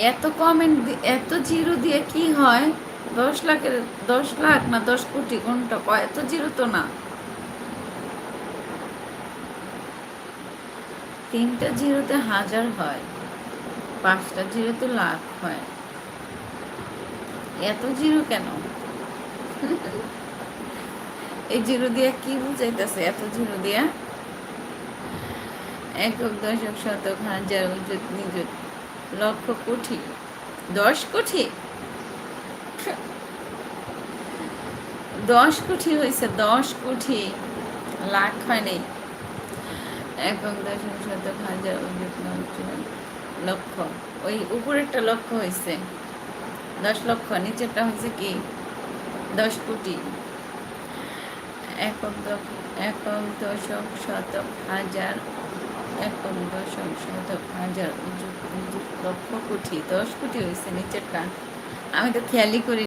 এত কমেন্ট এত জিরো দিয়ে কি হয়? 10 লাখের 10 লাখ না 10 কোটি কোনটা কয়? এত জিরো তো না। 3টা জিরোতে হাজার হয়, 5টা জিরোতে লাখ হয়। এত জিরো কেন? এই জিরো দিয়া কি বুঝাইতেছে এত জিরো দিয়া? একক, দশক, শতক, হাজার, অযুত, নিযুত, লক্ষ, কোটি। 10 কোটি? 10 কোটি হয়েছে, 10 কোটি, লাখ হয়নি। একক, দশক, শতক, হাজার, অযুত, লক্ষ। ওই উপরেরটা লক্ষ হয়েছে, 10 লক্ষ। নিচেরটা হয়েছে কি 10 কোটি। একক, একক, দশক, শতক, হাজার, একক, দশক, শতক, হাজার, অযুত, লক্ষ, কোটি। 10 কোটি হয়েছে নিচেরটা। আমি তো খেয়ালই করি।